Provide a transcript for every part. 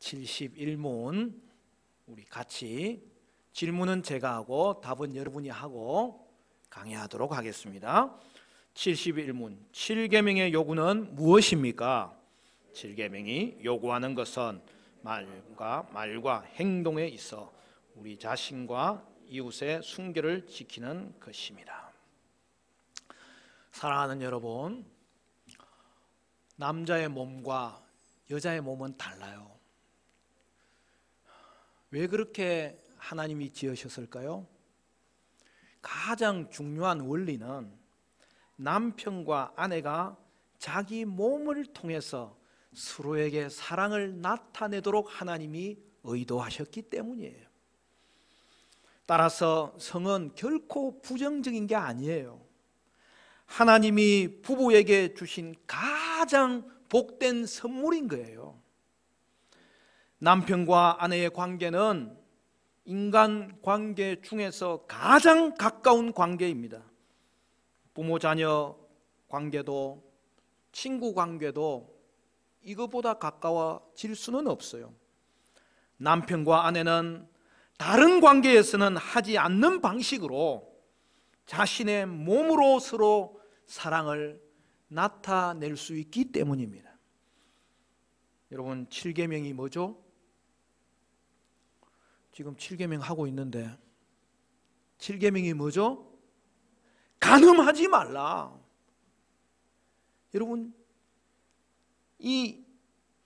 71문 우리 같이 질문은 제가 하고 답은 여러분이 하고 강의하도록 하겠습니다. 71문 7계명의 요구는 무엇입니까? 7계명이 요구하는 것은 말과 행동에 있어 우리 자신과 이웃의 순결을 지키는 것입니다. 사랑하는 여러분, 남자의 몸과 여자의 몸은 달라요. 왜 그렇게 하나님이 지으셨을까요? 가장 중요한 원리는 남편과 아내가 자기 몸을 통해서 서로에게 사랑을 나타내도록 하나님이 의도하셨기 때문이에요. 따라서 성은 결코 부정적인 게 아니에요. 하나님이 부부에게 주신 가장 복된 선물인 거예요. 남편과 아내의 관계는 인간 관계 중에서 가장 가까운 관계입니다. 부모 자녀 관계도 친구 관계도 이것보다 가까워질 수는 없어요. 남편과 아내는 다른 관계에서는 하지 않는 방식으로 자신의 몸으로 서로 사랑을 나타낼 수 있기 때문입니다. 여러분, 7계명이 뭐죠? 지금 7계명 하고 있는데 7계명이 뭐죠? 간음하지 말라. 여러분, 이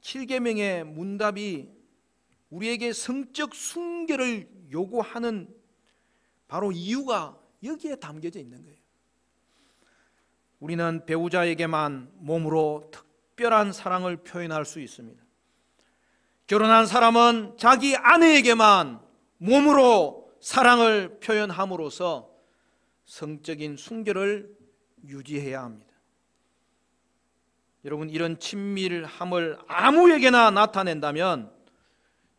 7계명의 문답이 우리에게 성적 순결을 요구하는 바로 이유가 여기에 담겨져 있는 거예요. 우리는 배우자에게만 몸으로 특별한 사랑을 표현할 수 있습니다. 결혼한 사람은 자기 아내에게만 몸으로 사랑을 표현함으로써 성적인 순결을 유지해야 합니다. 여러분, 이런 친밀함을 아무에게나 나타낸다면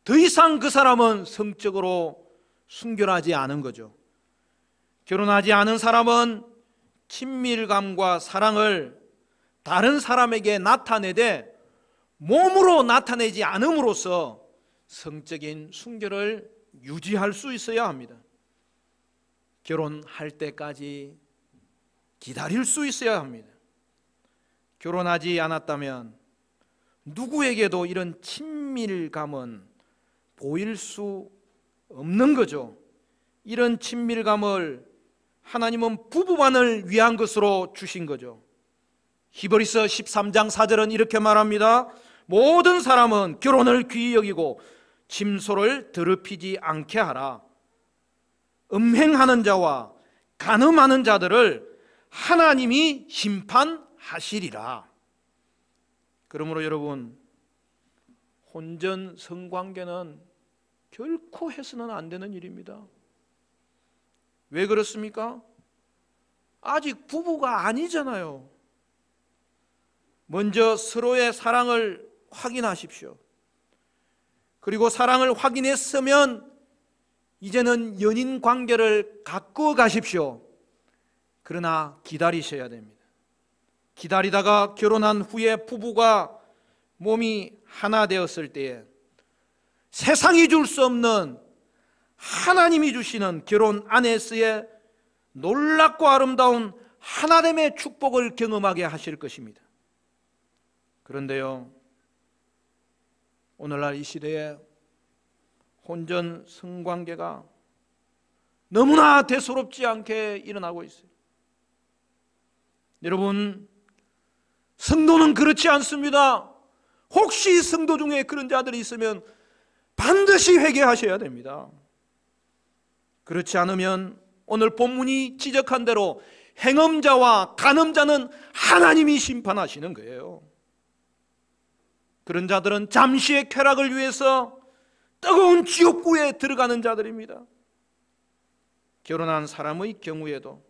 더 이상 그 사람은 성적으로 순결하지 않은 거죠. 결혼하지 않은 사람은 친밀감과 사랑을 다른 사람에게 나타내되 몸으로 나타내지 않음으로써 성적인 순결을 유지할 수 있어야 합니다. 결혼할 때까지 기다릴 수 있어야 합니다. 결혼하지 않았다면 누구에게도 이런 친밀감은 보일 수 없는 거죠. 이런 친밀감을 하나님은 부부만을 위한 것으로 주신 거죠. 히브리서 13장 4절은 이렇게 말합니다. 모든 사람은 결혼을 귀히 여기고 침소를 더럽히지 않게 하라. 음행하는 자와 간음하는 자들을 하나님이 심판하시리라. 그러므로 여러분, 혼전 성관계는 결코 해서는 안 되는 일입니다. 왜 그렇습니까? 아직 부부가 아니잖아요. 먼저 서로의 사랑을 확인하십시오. 그리고 사랑을 확인했으면 이제는 연인 관계를 가꾸어 가십시오. 그러나 기다리셔야 됩니다. 기다리다가 결혼한 후에 부부가 몸이 하나 되었을 때에 세상이 줄 수 없는 하나님이 주시는 결혼 안에서의 놀랍고 아름다운 하나됨의 축복을 경험하게 하실 것입니다. 그런데요, 오늘날 이 시대에 혼전 성관계가 너무나 대수롭지 않게 일어나고 있어요. 여러분, 성도는 그렇지 않습니다. 혹시 성도 중에 그런 자들이 있으면 반드시 회개하셔야 됩니다. 그렇지 않으면 오늘 본문이 지적한 대로 행음자와 간음자는 하나님이 심판하시는 거예요. 그런 자들은 잠시의 쾌락을 위해서 뜨거운 지옥구에 들어가는 자들입니다. 결혼한 사람의 경우에도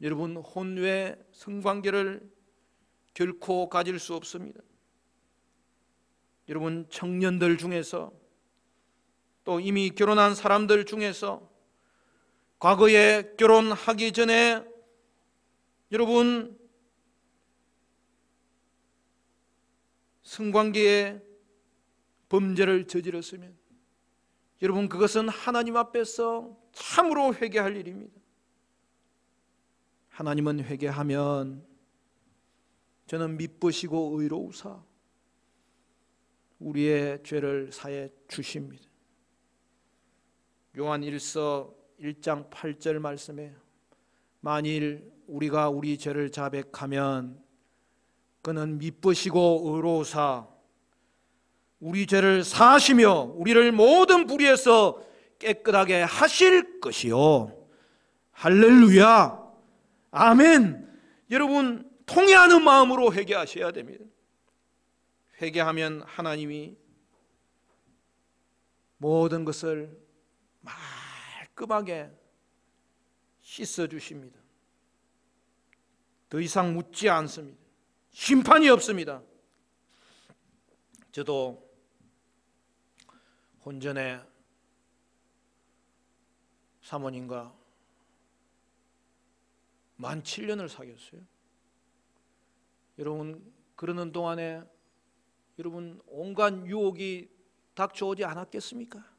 여러분, 혼외 성관계를 결코 가질 수 없습니다. 여러분, 청년들 중에서 또 이미 결혼한 사람들 중에서 과거에 결혼하기 전에 여러분 성관계에 범죄를 저질렀으면 여러분 그것은 하나님 앞에서 참으로 회개할 일입니다. 하나님은 회개하면 저는 미쁘시고 의로우사 우리의 죄를 사해 주십니다. 요한 1서 1장 8절 말씀에 만일 우리가 우리 죄를 자백하면 그는 미쁘시고 의로우사 우리 죄를 사하시며 우리를 모든 불의에서 깨끗하게 하실 것이요. 할렐루야, 아멘. 여러분 통회하는 마음으로 회개하셔야 됩니다. 회개하면 하나님이 모든 것을 말끔하게 씻어주십니다. 더 이상 묻지 않습니다. 심판이 없습니다. 저도 혼전에 사모님과 만 7년을 사귀었어요. 여러분 그러는 동안에 여러분 온갖 유혹이 닥쳐오지 않았겠습니까?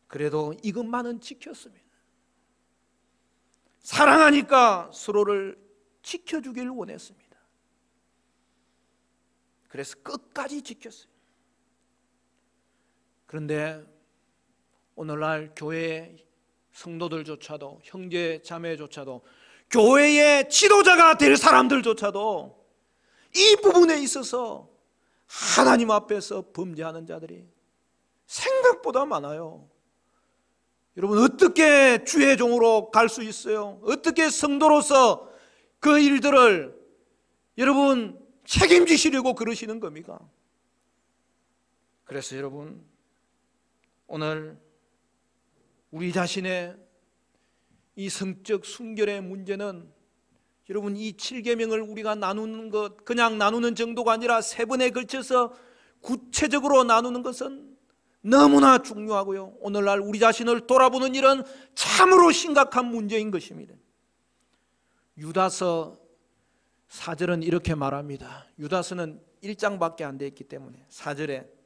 그래도 이것만은 지켰습니다. 사랑하니까 서로를 지켜주길 원했습니다. 그래서 끝까지 지켰어요. 그런데 오늘날 교회 성도들조차도 형제 자매조차도 교회의 지도자가 될 사람들조차도 이 부분에 있어서 하나님 앞에서 범죄하는 자들이 생각보다 많아요. 여러분 어떻게 주의 종으로 갈 수 있어요? 어떻게 성도로서 그 일들을 여러분 책임지시려고 그러시는 겁니까? 그래서 여러분 오늘 우리 자신의 이 성적 순결의 문제는 여러분 이 7계명을 우리가 나누는 것 그냥 나누는 정도가 아니라 세 번에 걸쳐서 구체적으로 나누는 것은 너무나 중요하고요. 오늘날 우리 자신을 돌아보는 일은 참으로 심각한 문제인 것입니다. 유다서 4절은 이렇게 말합니다. 유다서는 1장밖에 안 되어 있기 때문에 4절에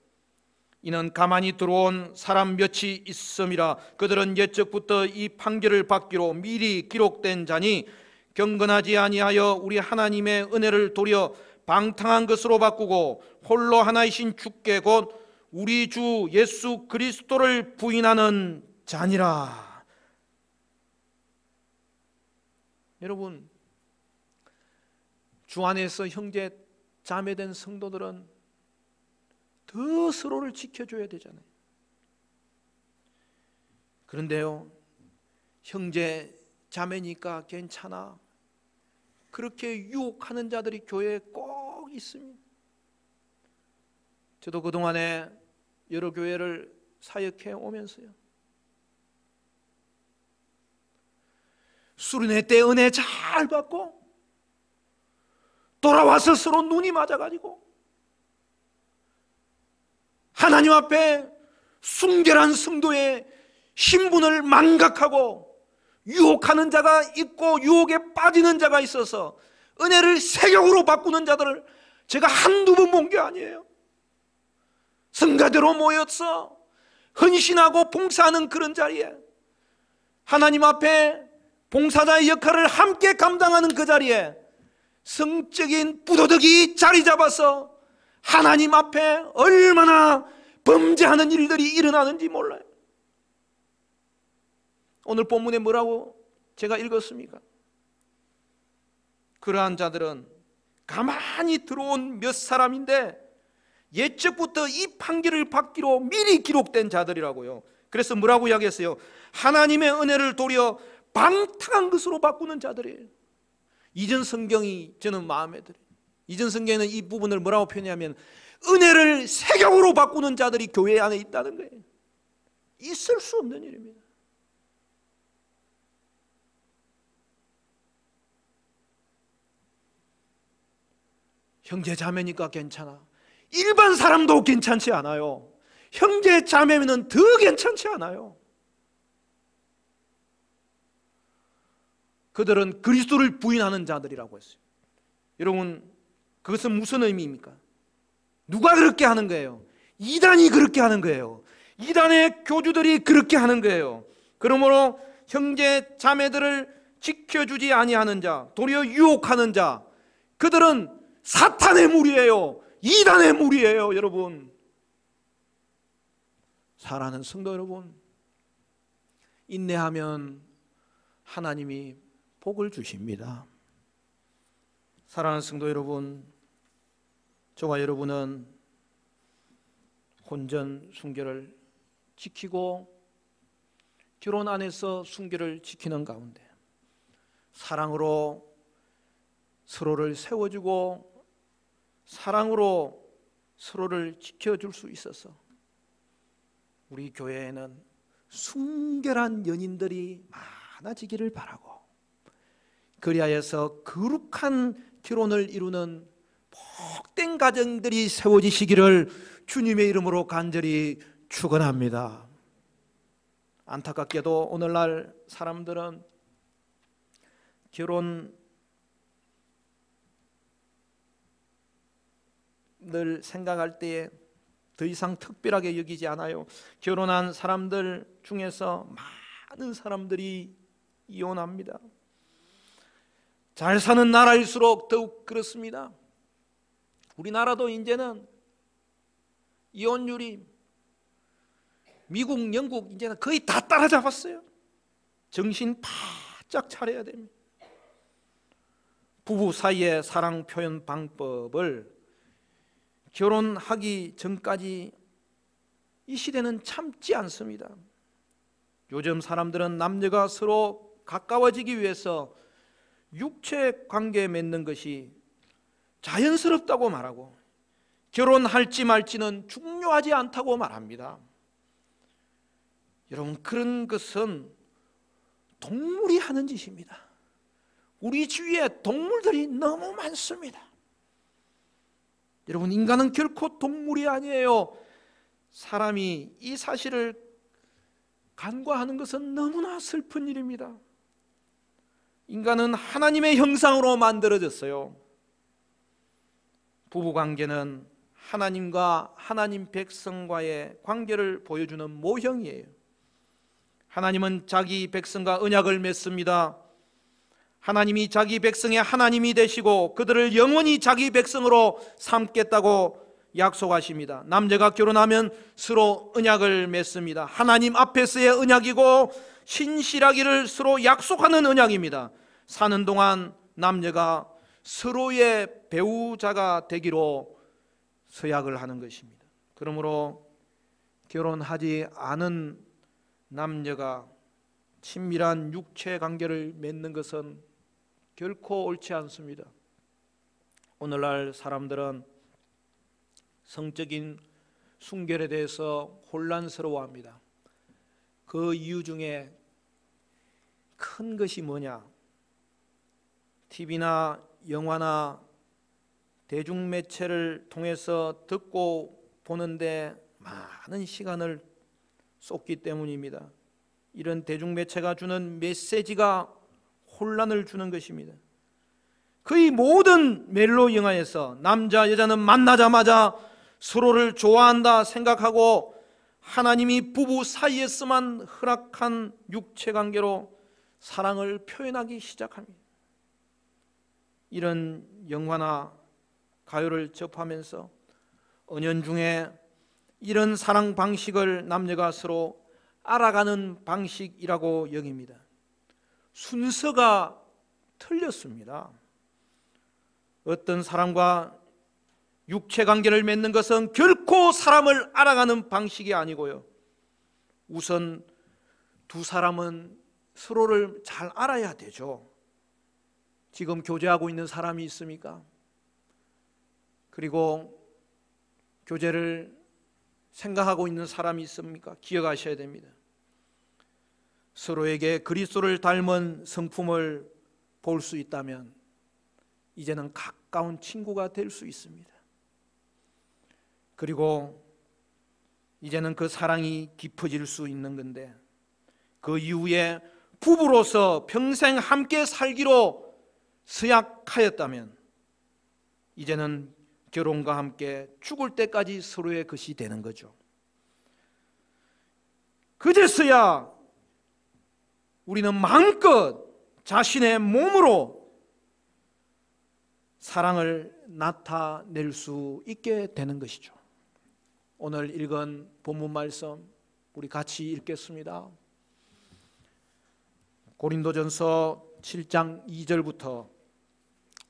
이는 가만히 들어온 사람 몇이 있음이라 그들은 옛적부터 이 판결을 받기로 미리 기록된 자니 경건하지 아니하여 우리 하나님의 은혜를 도려 방탕한 것으로 바꾸고 홀로 하나이신 주께 곧 우리 주 예수 그리스도를 부인하는 자니라. 여러분 주 안에서 형제 자매된 성도들은 더 서로를 지켜줘야 되잖아요. 그런데요 형제 자매니까 괜찮아 그렇게 유혹하는 자들이 교회에 꼭 있습니다. 저도 그동안에 여러 교회를 사역해 오면서요 수련회 때 은혜 잘 받고 돌아와서 서로 눈이 맞아가지고 하나님 앞에 순결한 성도의 신분을 망각하고 유혹하는 자가 있고 유혹에 빠지는 자가 있어서 은혜를 세격으로 바꾸는 자들을 제가 한두 번 본 게 아니에요. 성가대로 모여서 헌신하고 봉사하는 그런 자리에 하나님 앞에 봉사자의 역할을 함께 감당하는 그 자리에 성적인 부도덕이 자리 잡아서 하나님 앞에 얼마나 범죄하는 일들이 일어나는지 몰라요. 오늘 본문에 뭐라고 제가 읽었습니까? 그러한 자들은 가만히 들어온 몇 사람인데 옛적부터 이 판결을 받기로 미리 기록된 자들이라고요. 그래서 뭐라고 이야기했어요? 하나님의 은혜를 도려 방탕한 것으로 바꾸는 자들이에요. 이전 성경이 저는 마음에 들어요. 이전 성경에는 이 부분을 뭐라고 표현하냐면 은혜를 세격으로 바꾸는 자들이 교회 안에 있다는 거예요. 있을 수 없는 일입니다. 형제 자매니까 괜찮아. 일반 사람도 괜찮지 않아요. 형제 자매면 더 괜찮지 않아요. 그들은 그리스도를 부인하는 자들이라고 했어요. 여러분 그것은 무슨 의미입니까? 누가 그렇게 하는 거예요? 이단이 그렇게 하는 거예요. 이단의 교주들이 그렇게 하는 거예요. 그러므로 형제 자매들을 지켜주지 아니하는 자, 도리어 유혹하는 자, 그들은 사탄의 무리예요. 이단의 무리예요. 여러분, 사랑하는 성도 여러분, 인내하면 하나님이 복을 주십니다. 사랑하는 성도 여러분, 저와 여러분은 혼전 순결을 지키고 결혼 안에서 순결을 지키는 가운데 사랑으로 서로를 세워주고 사랑으로 서로를 지켜줄 수 있어서 우리 교회에는 순결한 연인들이 많아지기를 바라고, 그리하여서 거룩한 결혼을 이루는 복된 가정들이 세워지시기를 주님의 이름으로 간절히 축원합니다. 안타깝게도 오늘날 사람들은 결혼을 생각할 때에 더 이상 특별하게 여기지 않아요. 결혼한 사람들 중에서 많은 사람들이 이혼합니다. 잘 사는 나라일수록 더욱 그렇습니다. 우리나라도 이제는 이혼율이 미국, 영국 이제는 거의 다 따라잡았어요. 정신 바짝 차려야 됩니다. 부부 사이의 사랑 표현 방법을 결혼하기 전까지 이 시대는 참지 않습니다. 요즘 사람들은 남녀가 서로 가까워지기 위해서 육체 관계 맺는 것이 자연스럽다고 말하고 결혼할지 말지는 중요하지 않다고 말합니다. 여러분, 그런 것은 동물이 하는 짓입니다. 우리 주위에 동물들이 너무 많습니다. 여러분, 인간은 결코 동물이 아니에요. 사람이 이 사실을 간과하는 것은 너무나 슬픈 일입니다. 인간은 하나님의 형상으로 만들어졌어요. 부부관계는 하나님과 하나님 백성과의 관계를 보여주는 모형이에요. 하나님은 자기 백성과 언약을 맺습니다. 하나님이 자기 백성의 하나님이 되시고 그들을 영원히 자기 백성으로 삼겠다고 약속하십니다. 남녀가 결혼하면 서로 언약을 맺습니다. 하나님 앞에서의 언약이고 신실하기를 서로 약속하는 언약입니다. 사는 동안 남녀가 서로의 배우자가 되기로 서약을 하는 것입니다. 그러므로 결혼하지 않은 남녀가 친밀한 육체 관계를 맺는 것은 결코 옳지 않습니다. 오늘날 사람들은 성적인 순결에 대해서 혼란스러워합니다. 그 이유 중에 큰 것이 뭐냐? TV나 영화나 대중매체를 통해서 듣고 보는데 많은 시간을 쏟기 때문입니다. 이런 대중매체가 주는 메시지가 혼란을 주는 것입니다. 거의 모든 멜로 영화에서 남자 여자는 만나자마자 서로를 좋아한다 생각하고 하나님이 부부 사이에서만 허락한 육체관계로 사랑을 표현하기 시작합니다. 이런 영화나 가요를 접하면서 은연중에 이런 사랑 방식을 남녀가 서로 알아가는 방식이라고 여깁니다. 순서가 틀렸습니다. 어떤 사람과 육체관계를 맺는 것은 결코 사람을 알아가는 방식이 아니고요, 우선 두 사람은 서로를 잘 알아야 되죠. 지금 교제하고 있는 사람이 있습니까? 그리고 교제를 생각하고 있는 사람이 있습니까? 기억하셔야 됩니다. 서로에게 그리스도를 닮은 성품을 볼 수 있다면 이제는 가까운 친구가 될 수 있습니다. 그리고 이제는 그 사랑이 깊어질 수 있는 건데, 그 이후에 부부로서 평생 함께 살기로 서약하였다면 이제는 결혼과 함께 죽을 때까지 서로의 것이 되는 거죠. 그제서야 우리는 마음껏 자신의 몸으로 사랑을 나타낼 수 있게 되는 것이죠. 오늘 읽은 본문 말씀 우리 같이 읽겠습니다. 고린도전서 7장 2절부터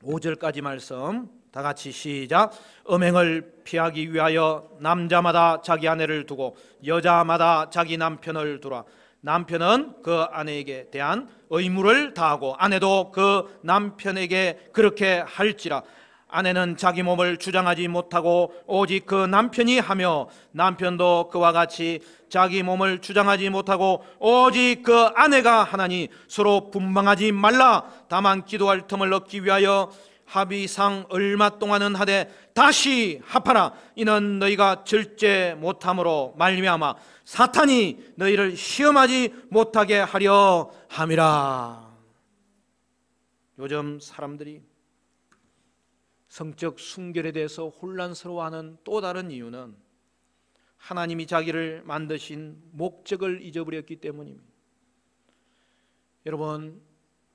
5절까지 말씀 다 같이 시작. 음행을 피하기 위하여 남자마다 자기 아내를 두고 여자마다 자기 남편을 두라. 남편은 그 아내에게 대한 의무를 다하고 아내도 그 남편에게 그렇게 할지라. 아내는 자기 몸을 주장하지 못하고 오직 그 남편이 하며 남편도 그와 같이 자기 몸을 주장하지 못하고 오직 그 아내가 하나니 서로 분방하지 말라. 다만 기도할 틈을 얻기 위하여 합의상 얼마 동안은 하되 다시 합하라. 이는 너희가 절제 못함으로 말미암아 사탄이 너희를 시험하지 못하게 하려 함이라. 요즘 사람들이 성적 순결에 대해서 혼란스러워하는 또 다른 이유는 하나님이 자기를 만드신 목적을 잊어버렸기 때문입니다. 여러분,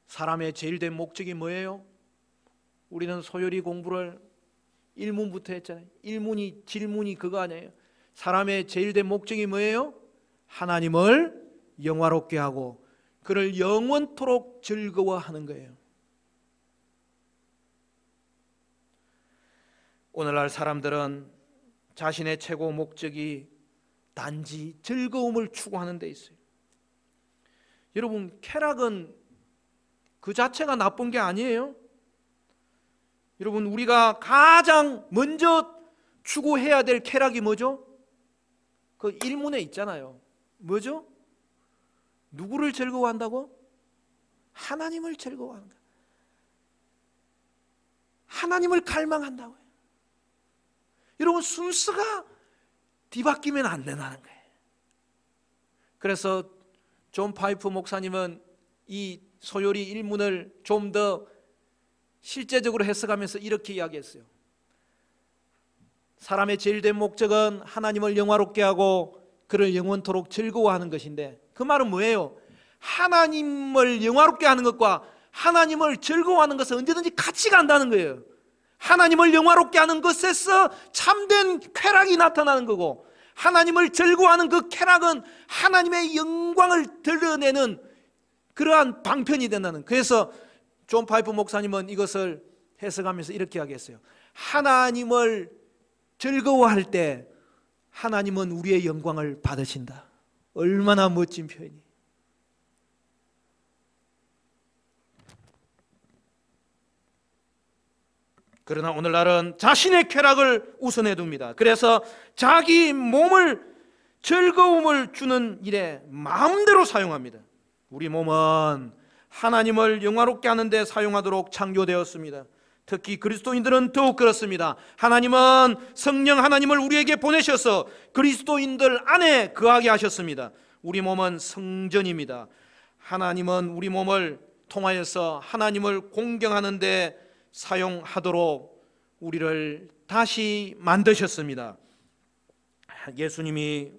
사람의 제일 된 목적이 뭐예요? 우리는 소요리 공부를 1문부터 했잖아요. 1문이 질문이 그거 아니에요. 사람의 제일 된 목적이 뭐예요? 하나님을 영화롭게 하고 그를 영원토록 즐거워하는 거예요. 오늘날 사람들은 자신의 최고 목적이 단지 즐거움을 추구하는 데 있어요. 여러분, 쾌락은 그 자체가 나쁜 게 아니에요. 여러분, 우리가 가장 먼저 추구해야 될 쾌락이 뭐죠? 그 일문에 있잖아요. 뭐죠? 누구를 즐거워한다고? 하나님을 즐거워하는 거예요. 하나님을 갈망한다고요. 여러분, 순서가 뒤바뀌면 안 된다는 거예요. 그래서 존 파이프 목사님은 이 소요리 일문을 좀 더 실제적으로 해석하면서 이렇게 이야기했어요. 사람의 제일 된 목적은 하나님을 영화롭게 하고 그를 영원토록 즐거워하는 것인데, 그 말은 뭐예요? 하나님을 영화롭게 하는 것과 하나님을 즐거워하는 것은 언제든지 같이 간다는 거예요. 하나님을 영화롭게 하는 것에서 참된 쾌락이 나타나는 거고, 하나님을 즐거워하는 그 쾌락은 하나님의 영광을 드러내는 그러한 방편이 된다는. 그래서 존 파이프 목사님은 이것을 해석하면서 이렇게 하겠어요. 하나님을 즐거워할 때 하나님은 우리의 영광을 받으신다. 얼마나 멋진 표현이. 그러나 오늘날은 자신의 쾌락을 우선해 둡니다. 그래서 자기 몸을 즐거움을 주는 일에 마음대로 사용합니다. 우리 몸은 하나님을 영화롭게 하는 데 사용하도록 창조되었습니다. 특히 그리스도인들은 더욱 그렇습니다. 하나님은 성령 하나님을 우리에게 보내셔서 그리스도인들 안에 거하게 하셨습니다. 우리 몸은 성전입니다. 하나님은 우리 몸을 통하여서 하나님을 공경하는 데 사용하도록 우리를 다시 만드셨습니다. 예수님이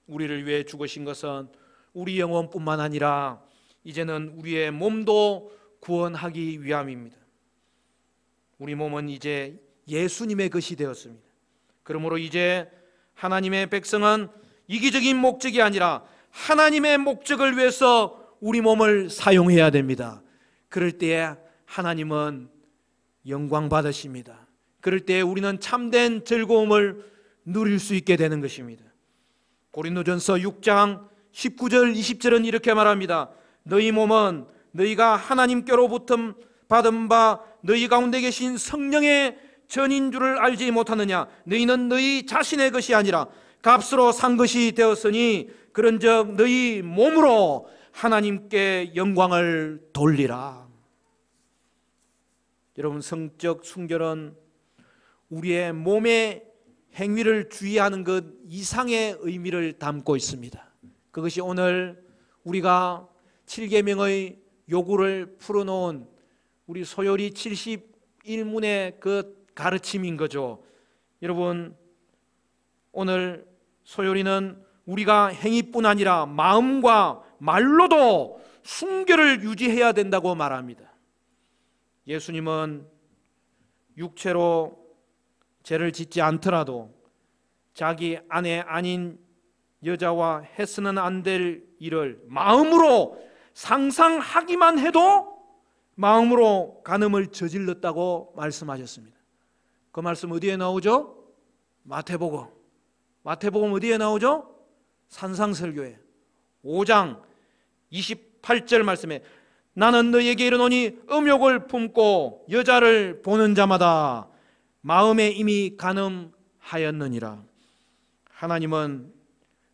우리를 위해 죽으신 것은 우리 영혼뿐만 아니라 이제는 우리의 몸도 구원하기 위함입니다. 우리 몸은 이제 예수님의 것이 되었습니다. 그러므로 이제 하나님의 백성은 이기적인 목적이 아니라 하나님의 목적을 위해서 우리 몸을 사용해야 됩니다. 그럴 때에 하나님은 영광 받으십니다. 그럴 때 우리는 참된 즐거움을 누릴 수 있게 되는 것입니다. 고린도전서 6장 19절 20절은 이렇게 말합니다. 너희 몸은 너희가 하나님께로부터 받은 바 너희 가운데 계신 성령의 전인 줄을 알지 못하느냐. 너희는 너희 자신의 것이 아니라 값으로 산 것이 되었으니 그런즉 너희 몸으로 하나님께 영광을 돌리라. 여러분, 성적 순결은 우리의 몸의 행위를 주의하는 것 이상의 의미를 담고 있습니다. 그것이 오늘 우리가 7계명의 요구를 풀어놓은 우리 소요리 71문의 그 가르침인 거죠. 여러분, 오늘 소요리는 우리가 행위뿐 아니라 마음과 말로도 순결을 유지해야 된다고 말합니다. 예수님은 육체로 죄를 짓지 않더라도 자기 아내 아닌 여자와 해서는 안 될 일을 마음으로 상상하기만 해도 마음으로 간음을 저질렀다고 말씀하셨습니다. 그 말씀 어디에 나오죠? 마태복음 어디에 나오죠? 산상설교에 5장 28절 말씀에 나는 너희에게 이르노니 음욕을 품고 여자를 보는 자마다 마음에 이미 간음하였느니라. 하나님은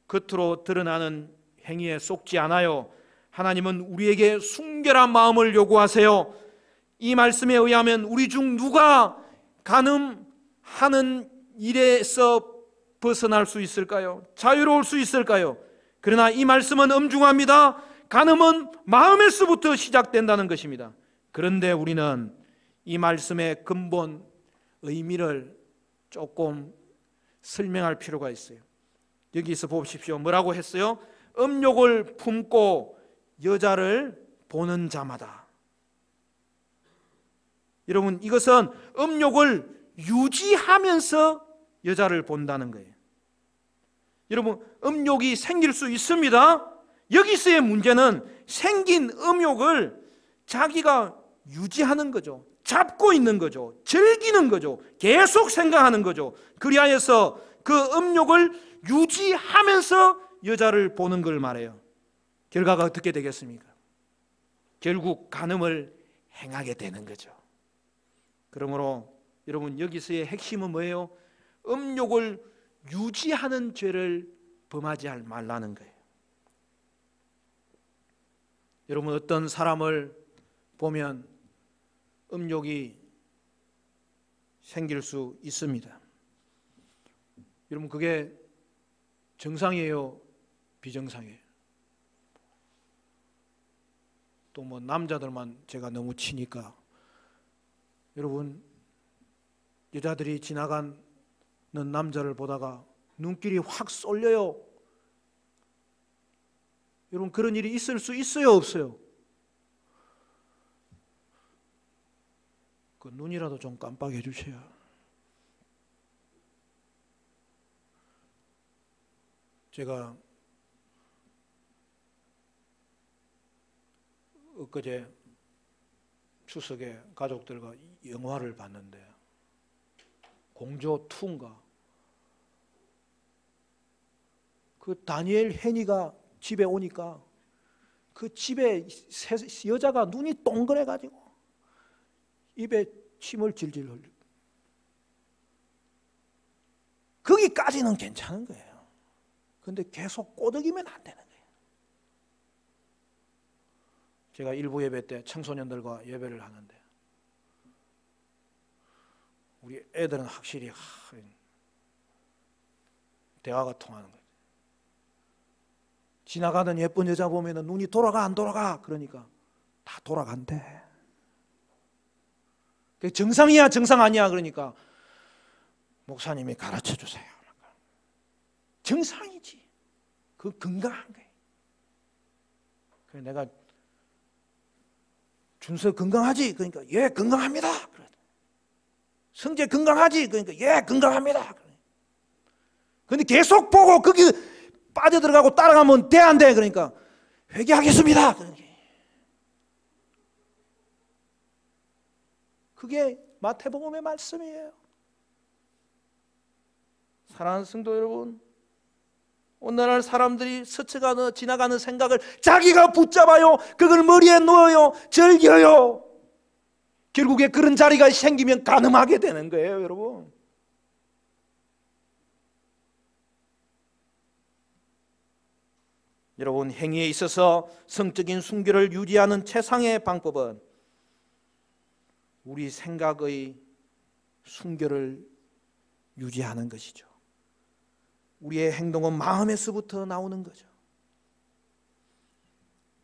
겉으로 드러나는 행위에 속지 않아요. 하나님은 우리에게 순결한 마음을 요구하세요. 이 말씀에 의하면 우리 중 누가 간음하는 일에서 벗어날 수 있을까요? 자유로울 수 있을까요? 그러나 이 말씀은 엄중합니다. 간음은 마음에서부터 시작된다는 것입니다. 그런데 우리는 이 말씀의 근본 의미를 조금 설명할 필요가 있어요. 여기서 보십시오. 뭐라고 했어요? 음욕을 품고 여자를 보는 자마다. 여러분, 이것은 음욕을 유지하면서 여자를 본다는 거예요. 여러분, 음욕이 생길 수 있습니다. 여기서의 문제는 생긴 음욕을 자기가 유지하는 거죠. 잡고 있는 거죠. 즐기는 거죠. 계속 생각하는 거죠. 그리하여서 그 음욕을 유지하면서 여자를 보는 걸 말해요. 결과가 어떻게 되겠습니까? 결국 간음을 행하게 되는 거죠. 그러므로 여러분, 여기서의 핵심은 뭐예요? 음욕을 유지하는 죄를 범하지 말라는 거예요. 여러분, 어떤 사람을 보면 음욕이 생길 수 있습니다. 여러분, 그게 정상이에요? 비정상이에요? 또 뭐 남자들만 제가 너무 치니까, 여러분, 여자들이 지나가는 남자를 보다가 눈길이 확 쏠려요. 여러분, 그런 일이 있을 수 있어요, 없어요? 그 눈이라도 좀 깜빡해 주세요. 제가 엊그제 추석에 가족들과 영화를 봤는데 공조 2인가, 그 다니엘 헤니가 집에 오니까 그 집에 여자가 눈이 동그래가지고 입에 침을 질질 흘려. 거기까지는 괜찮은 거예요. 그런데 계속 꼬드기면 안 되는 거예요. 제가 일부 예배 때 청소년들과 예배를 하는데 우리 애들은 확실히 대화가 통하는 거예요. 지나가는 예쁜 여자 보면 눈이 돌아가 안 돌아가? 그러니까 다 돌아간대. 정상이야 정상 아니야? 그러니까 목사님이 가르쳐 주세요. 정상이지. 그 건강한 거예요. 그래서 내가 준서 건강하지? 그러니까 예 건강합니다. 성재 건강하지? 그러니까 예 건강합니다. 그런데 계속 보고 거기 빠져들어가고 따라가면 돼 안 돼? 그러니까 회개하겠습니다. 그게 마태복음의 말씀이에요. 사랑하는 성도 여러분, 오늘날 사람들이 스쳐가는 지나가는 생각을 자기가 붙잡아요. 그걸 머리에 넣어요. 즐겨요. 결국에 그런 자리가 생기면 간음하게 되는 거예요, 여러분. 여러분, 행위에 있어서 성적인 순결을 유지하는 최상의 방법은 우리 생각의 순결을 유지하는 것이죠. 우리의 행동은 마음에서부터 나오는 거죠.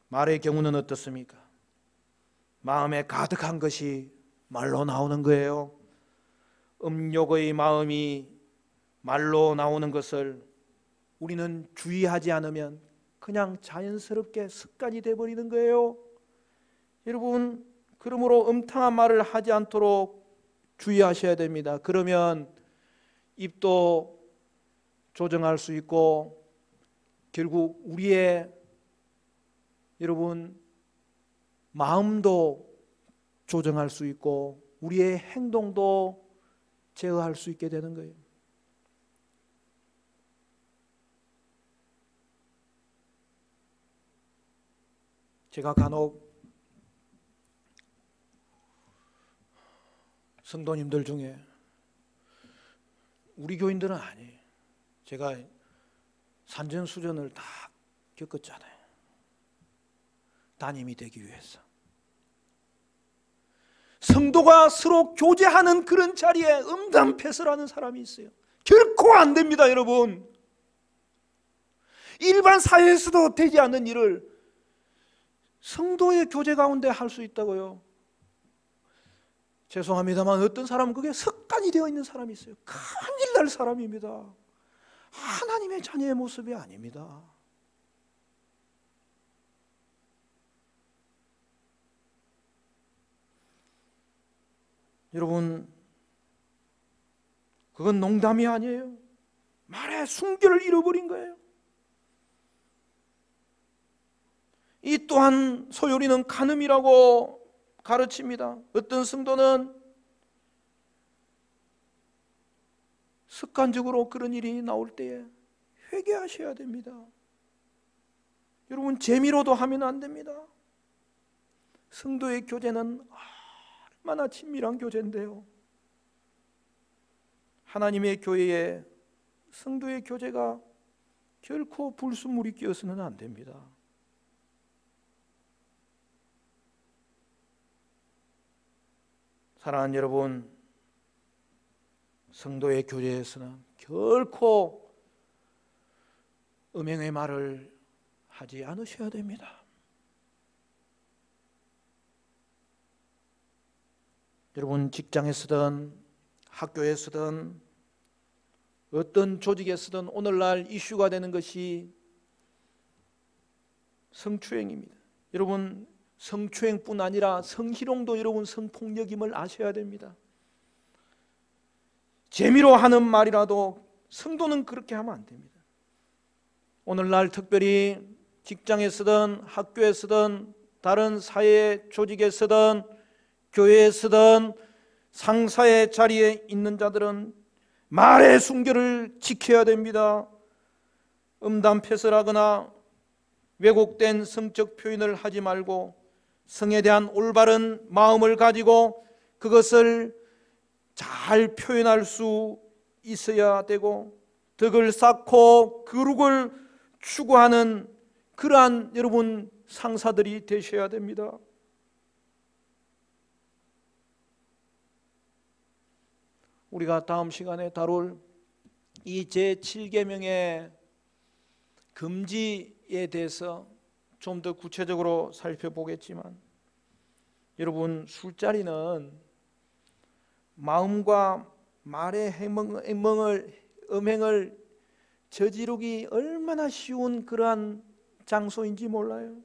말의 경우는 어떻습니까? 마음에 가득한 것이 말로 나오는 거예요. 음욕의 마음이 말로 나오는 것을 우리는 주의하지 않으면 그냥 자연스럽게 습관이 되어버리는 거예요. 여러분, 그러므로 음탕한 말을 하지 않도록 주의하셔야 됩니다. 그러면 입도 조정할 수 있고 결국 우리의 여러분 마음도 조정할 수 있고 우리의 행동도 제어할 수 있게 되는 거예요. 제가 간혹 성도님들 중에 우리 교인들은 아니에요. 제가 산전수전을 다 겪었잖아요. 담임이 되기 위해서. 성도가 서로 교제하는 그런 자리에 음담패설하는 사람이 있어요. 결코 안 됩니다, 여러분. 일반 사회에서도 되지 않는 일을 성도의 교제 가운데 할 수 있다고요. 죄송합니다만 어떤 사람은 그게 습관이 되어 있는 사람이 있어요. 큰일 날 사람입니다. 하나님의 자녀의 모습이 아닙니다. 여러분, 그건 농담이 아니에요. 말의 순결을 잃어버린 거예요. 이 또한 소요리는 간음이라고 가르칩니다. 어떤 성도는 습관적으로 그런 일이 나올 때에 회개하셔야 됩니다. 여러분, 재미로도 하면 안 됩니다. 성도의 교제는 얼마나 친밀한 교제인데요. 하나님의 교회에 성도의 교제가 결코 불순물이 끼어서는 안 됩니다. 사랑하는 여러분, 성도의 교제에서는 결코 음행의 말을 하지 않으셔야 됩니다. 여러분, 직장에서든 학교에서든 어떤 조직에서든 오늘날 이슈가 되는 것이 성추행입니다. 여러분, 성추행뿐 아니라 성희롱도 여러분 성폭력임을 아셔야 됩니다. 재미로 하는 말이라도 성도는 그렇게 하면 안 됩니다. 오늘날 특별히 직장에서든 학교에서든 다른 사회 조직에서든 교회에서든 상사의 자리에 있는 자들은 말의 순결을 지켜야 됩니다. 음담패설하거나 왜곡된 성적 표현을 하지 말고 성에 대한 올바른 마음을 가지고 그것을 잘 표현할 수 있어야 되고 덕을 쌓고 거룩을 추구하는 그러한 여러분 상사들이 되셔야 됩니다. 우리가 다음 시간에 다룰 이 제7계명의 금지에 대해서 좀 더 구체적으로 살펴보겠지만 여러분, 술자리는 마음과 말의 음행을 저지르기 얼마나 쉬운 그러한 장소인지 몰라요.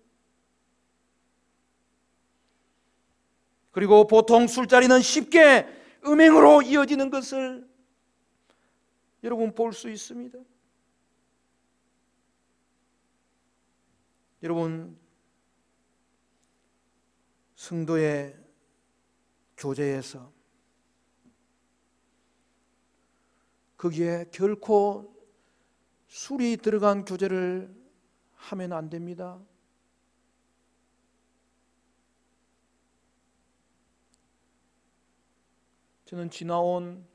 그리고 보통 술자리는 쉽게 음행으로 이어지는 것을 여러분 볼 수 있습니다. 여러분, 성도의 교제에서 거기에 결코 술이 들어간 교제를 하면 안 됩니다. 저는 지나온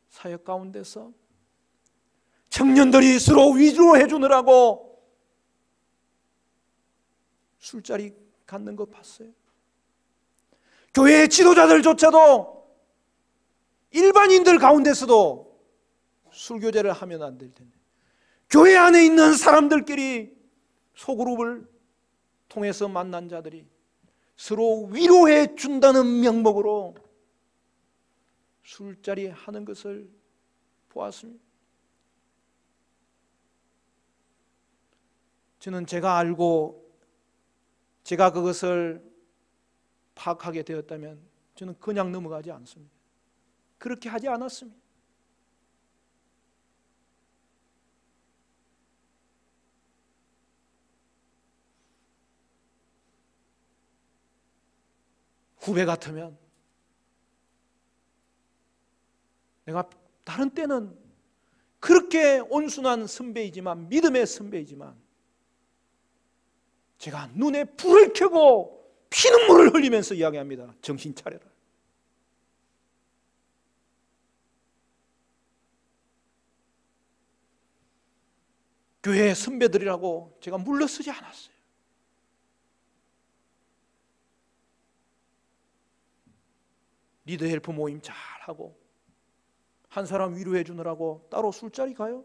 사역 가운데서 청년들이 서로 위로해 주느라고 술자리 갖는 거 봤어요. 교회의 지도자들조차도 일반인들 가운데서도 술교제를 하면 안 될 텐데 교회 안에 있는 사람들끼리 소그룹을 통해서 만난 자들이 서로 위로해 준다는 명목으로 술자리 하는 것을 보았습니다. 저는 제가 알고 제가 그것을 파악하게 되었다면 저는 그냥 넘어가지 않습니다. 그렇게 하지 않았습니다. 후배 같으면 내가 다른 때는 그렇게 온순한 선배이지만, 믿음의 선배이지만, 제가 눈에 불을 켜고 피눈물을 흘리면서 이야기합니다. 정신 차려라. 교회 선배들이라고 제가 물러서지 않았어요. 리더 헬프 모임 잘하고 한 사람 위로해 주느라고 따로 술자리 가요?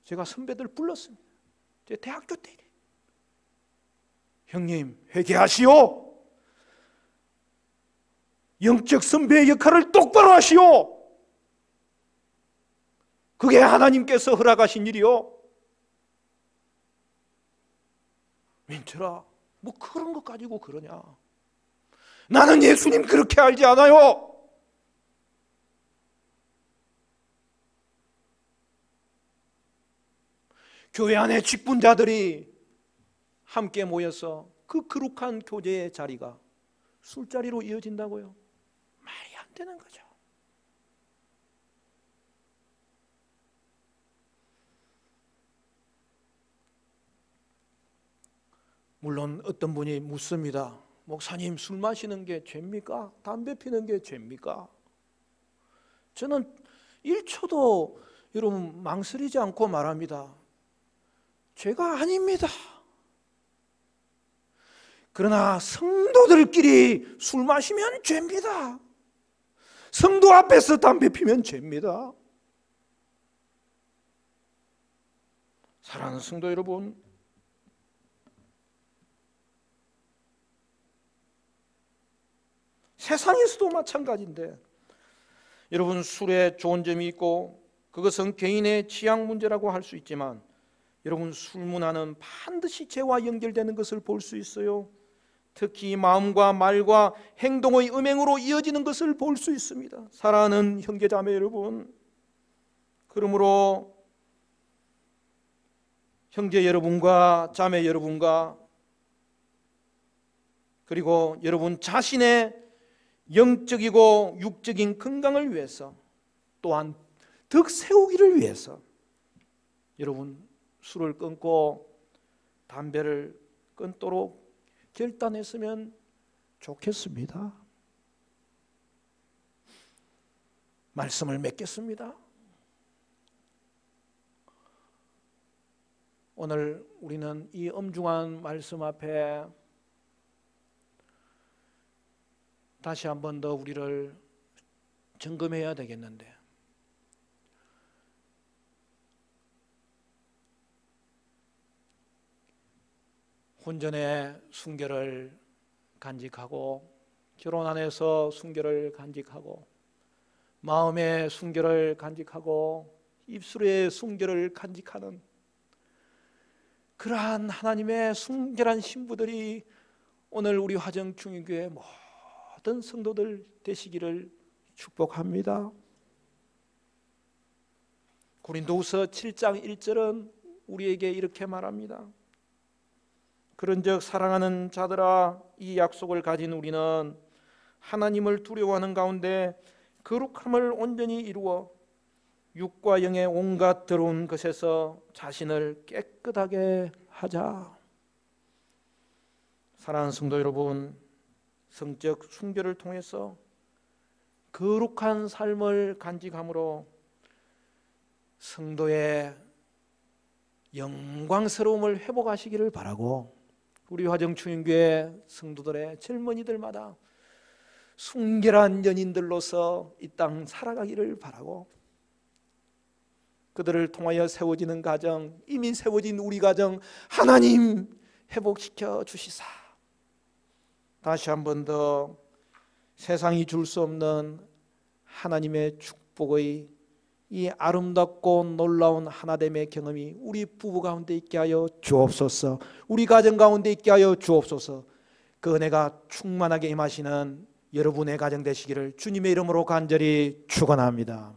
제가 선배들 불렀습니다. 제 대학교 때 형님 회개하시오. 영적 선배의 역할을 똑바로 하시오. 그게 하나님께서 허락하신 일이요. 민철아, 뭐 그런 것 가지고 그러냐. 나는 예수님 그렇게 알지 않아요. 교회 안에 직분자들이 함께 모여서 그 거룩한 교제의 자리가 술자리로 이어진다고요? 말이 안 되는 거죠. 물론 어떤 분이 묻습니다. 목사님, 술 마시는 게 죄입니까? 담배 피는 게 죄입니까? 저는 1초도 여러분 망설이지 않고 말합니다. 죄가 아닙니다. 그러나 성도들끼리 술 마시면 죄입니다. 성도 앞에서 담배 피면 죄입니다. 사랑하는 성도 여러분, 세상에서도 마찬가지인데, 여러분 술에 좋은 점이 있고 그것은 개인의 취향 문제라고 할 수 있지만, 여러분 술 문화는 반드시 죄와 연결되는 것을 볼 수 있어요. 특히 마음과 말과 행동의 음행으로 이어지는 것을 볼 수 있습니다. 사랑하는 형제자매 여러분, 그러므로 형제 여러분과 자매 여러분과 그리고 여러분 자신의 영적이고 육적인 건강을 위해서, 또한 덕 세우기를 위해서 여러분 술을 끊고 담배를 끊도록 결단했으면 좋겠습니다. 말씀을 맺겠습니다. 오늘 우리는 이 엄중한 말씀 앞에 다시 한 번 더 우리를 점검해야 되겠는데, 혼전의 순결을 간직하고, 결혼 안에서 순결을 간직하고, 마음의 순결을 간직하고, 입술의 순결을 간직하는 그러한 하나님의 순결한 신부들이 오늘 우리 화정충인교회 모든 성도들 되시기를 축복합니다. 고린도후서 7장 1절은 우리에게 이렇게 말합니다. 그런즉 사랑하는 자들아, 이 약속을 가진 우리는 하나님을 두려워하는 가운데 거룩함을 온전히 이루어 육과 영의 온갖 더러운 것에서 자신을 깨끗하게 하자. 사랑하는 성도 여러분, 성적 순결을 통해서 거룩한 삶을 간직함으로 성도의 영광스러움을 회복하시기를 바라고, 우리 화정충인교회 성도들의 젊은이들마다 순결한 연인들로서 이 땅 살아가기를 바라고, 그들을 통하여 세워지는 가정, 이미 세워진 우리 가정 하나님 회복시켜 주시사 다시 한 번 더 세상이 줄 수 없는 하나님의 축복의 이 아름답고 놀라운 하나됨의 경험이 우리 부부 가운데 있게 하여 주옵소서. 우리 가정 가운데 있게 하여 주옵소서. 그 은혜가 충만하게 임하시는 여러분의 가정 되시기를 주님의 이름으로 간절히 축원합니다.